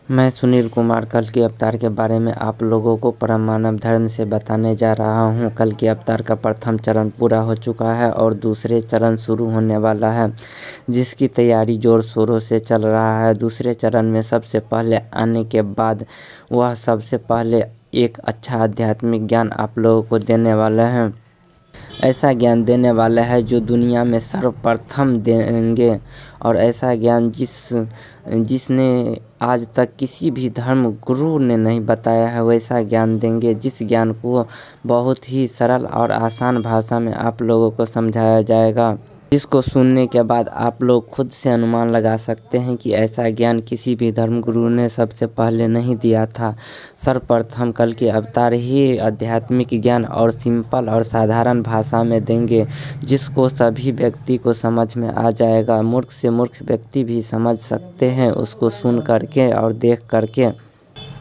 मैं सुनील कुमार कल के अवतार के बारे में आप लोगों को परम मानव धर्म से बताने जा रहा हूं। कल के अवतार का प्रथम चरण पूरा हो चुका है और दूसरे चरण शुरू होने वाला है, जिसकी तैयारी जोर शोरों से चल रहा है। दूसरे चरण में सबसे पहले आने के बाद वह सबसे पहले एक अच्छा आध्यात्मिक ज्ञान आप लोगों को देने वाले हैं। ऐसा ज्ञान देने वाला है जो दुनिया में सर्वप्रथम देंगे, और ऐसा ज्ञान जिसने आज तक किसी भी धर्म गुरु ने नहीं बताया है, वैसा ज्ञान देंगे। जिस ज्ञान को बहुत ही सरल और आसान भाषा में आप लोगों को समझाया जाएगा, जिसको सुनने के बाद आप लोग खुद से अनुमान लगा सकते हैं कि ऐसा ज्ञान किसी भी धर्मगुरु ने सबसे पहले नहीं दिया था। सर्वप्रथम कल के अवतार ही आध्यात्मिक ज्ञान और सिंपल और साधारण भाषा में देंगे, जिसको सभी व्यक्ति को समझ में आ जाएगा। मूर्ख से मूर्ख व्यक्ति भी समझ सकते हैं उसको सुन करके और देख करके।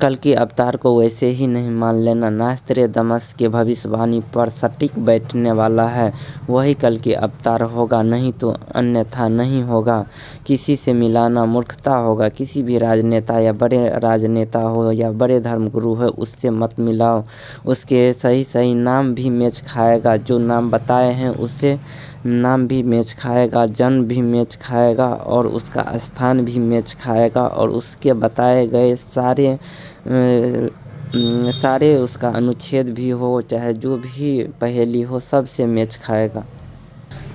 कल के अवतार को वैसे ही नहीं मान लेना। नास्त्रेदमस के भविष्यवाणी पर सटीक बैठने वाला है, वही कल के अवतार होगा, नहीं तो अन्यथा नहीं होगा। किसी से मिलाना मूर्खता होगा। किसी भी राजनेता या बड़े राजनेता हो या बड़े धर्मगुरु हो, उससे मत मिलाओ। उसके सही सही नाम भी मेच खाएगा। जो नाम बताए हैं उससे नाम भी मेच खाएगा, जन्म भी मेच खाएगा और उसका स्थान भी मेच खाएगा, और उसके बताए गए सारे उसका अनुच्छेद भी हो, चाहे जो भी पहेली हो, सबसे मेच खाएगा।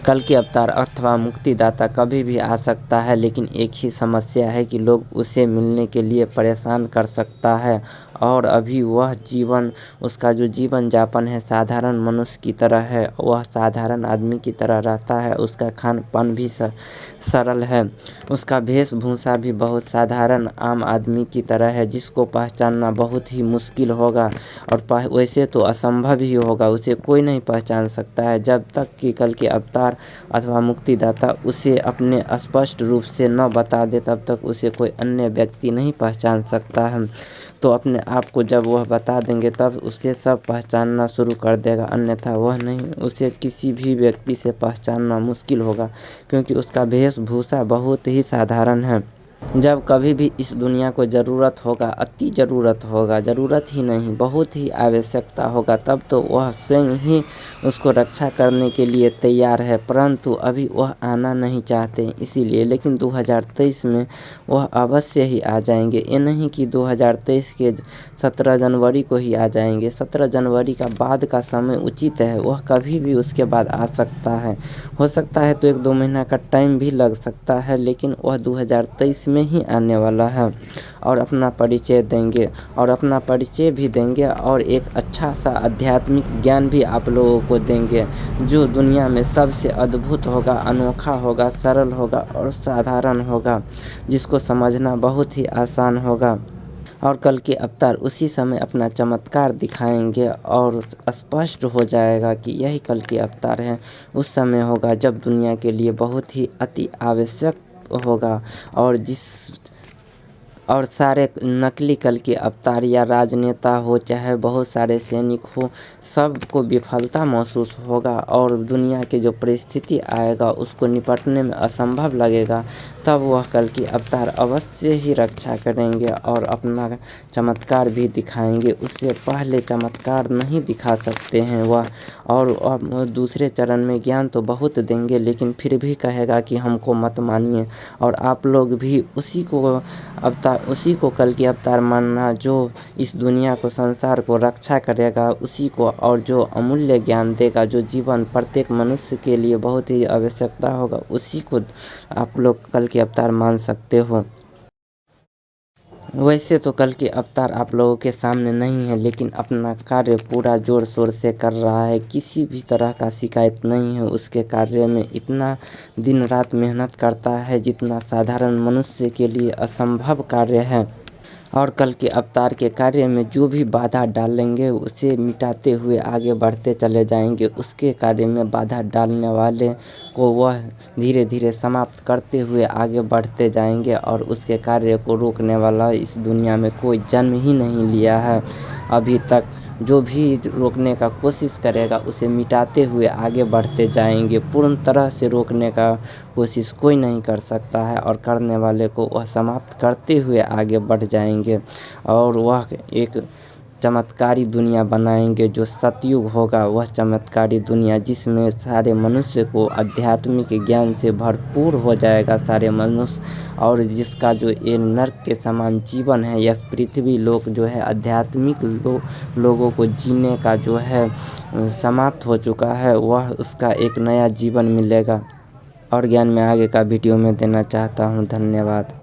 कल के अवतार अथवा मुक्तिदाता कभी भी आ सकता है, लेकिन एक ही समस्या है कि लोग उसे मिलने के लिए परेशान कर सकता है। और अभी वह जीवन, उसका जो जीवन यापन है साधारण मनुष्य की तरह है। वह साधारण आदमी की तरह रहता है। उसका खान पान भी सरल है। उसका वेशभूषा भी बहुत साधारण आम आदमी की तरह है, जिसको पहचानना बहुत ही मुश्किल होगा। और वैसे तो असंभव ही होगा, उसे कोई नहीं पहचान सकता है जब तक कि कल के अवतार अथवा मुक्तिदाता उसे अपने स्पष्ट रूप से न बता दे। तब तक उसे कोई अन्य व्यक्ति नहीं पहचान सकता है। तो अपने आप को जब वह बता देंगे तब उसे सब पहचानना शुरू कर देगा, अन्यथा वह नहीं। उसे किसी भी व्यक्ति से पहचानना मुश्किल होगा, क्योंकि उसका वेशभूषा बहुत ही साधारण है। जब कभी भी इस दुनिया को ज़रूरत होगा, अति ज़रूरत होगा, ज़रूरत ही नहीं बहुत ही आवश्यकता होगा, तब तो वह स्वयं ही उसको रक्षा करने के लिए तैयार है। परंतु अभी वह आना नहीं चाहते इसीलिए। लेकिन 2023 में वह अवश्य ही आ जाएंगे। ये नहीं कि 2023 के 17 जनवरी को ही आ जाएंगे। 17 जनवरी का बाद का समय उचित है, वह कभी भी उसके बाद आ सकता है। हो सकता है तो 1-2 महीना का टाइम भी लग सकता है, लेकिन वह 2023 में ही आने वाला है और अपना परिचय देंगे, और अपना परिचय भी देंगे और एक अच्छा सा आध्यात्मिक ज्ञान भी आप लोगों को देंगे, जो दुनिया में सबसे अद्भुत होगा, अनोखा होगा, सरल होगा और साधारण होगा, जिसको समझना बहुत ही आसान होगा। और कल के अवतार उसी समय अपना चमत्कार दिखाएंगे और स्पष्ट हो जाएगा कि यही कल के अवतार हैं। उस समय होगा जब दुनिया के लिए बहुत ही अति आवश्यक होगा, और सारे नकली कल के अवतार या राजनेता हो, चाहे बहुत सारे सैनिक हो, सबको विफलता महसूस होगा और दुनिया के जो परिस्थिति आएगा उसको निपटने में असंभव लगेगा। तब वह कल के अवतार अवश्य ही रक्षा करेंगे और अपना चमत्कार भी दिखाएंगे। उससे पहले चमत्कार नहीं दिखा सकते हैं वह। और दूसरे चरण में ज्ञान तो बहुत देंगे, लेकिन फिर भी कहेगा कि हमको मत मानिए, और आप लोग भी उसी को कल के अवतार मानना, जो इस दुनिया को, संसार को रक्षा करेगा, उसी को, और जो अमूल्य ज्ञान देगा, जो जीवन प्रत्येक मनुष्य के लिए बहुत ही आवश्यकता होगा, उसी को आप लोग कल के अवतार मान सकते हो। वैसे तो कल के अवतार आप लोगों के सामने नहीं है, लेकिन अपना कार्य पूरा जोर शोर से कर रहा है। किसी भी तरह का शिकायत नहीं है उसके कार्य में। इतना दिन रात मेहनत करता है जितना साधारण मनुष्य के लिए असंभव कार्य है। और कल के अवतार के कार्य में जो भी बाधा डालेंगे उसे मिटाते हुए आगे बढ़ते चले जाएंगे। उसके कार्य में बाधा डालने वाले को वह धीरे धीरे समाप्त करते हुए आगे बढ़ते जाएंगे, और उसके कार्य को रोकने वाला इस दुनिया में कोई जन्म ही नहीं लिया है अभी तक। जो भी रोकने का कोशिश करेगा उसे मिटाते हुए आगे बढ़ते जाएंगे। पूर्ण तरह से रोकने का कोशिश कोई नहीं कर सकता है और करने वाले को वह समाप्त करते हुए आगे बढ़ जाएंगे और वह एक चमत्कारी दुनिया बनाएंगे। जो सतयुग होगा वह चमत्कारी दुनिया, जिसमें सारे मनुष्य को आध्यात्मिक ज्ञान से भरपूर हो जाएगा सारे मनुष्य, और जिसका जो ये नर्क के समान जीवन है, यह पृथ्वी लोक जो है आध्यात्मिक लोगों को जीने का जो है समाप्त हो चुका है, वह उसका एक नया जीवन मिलेगा। और ज्ञान मैं आगे का वीडियो में देना चाहता हूँ। धन्यवाद।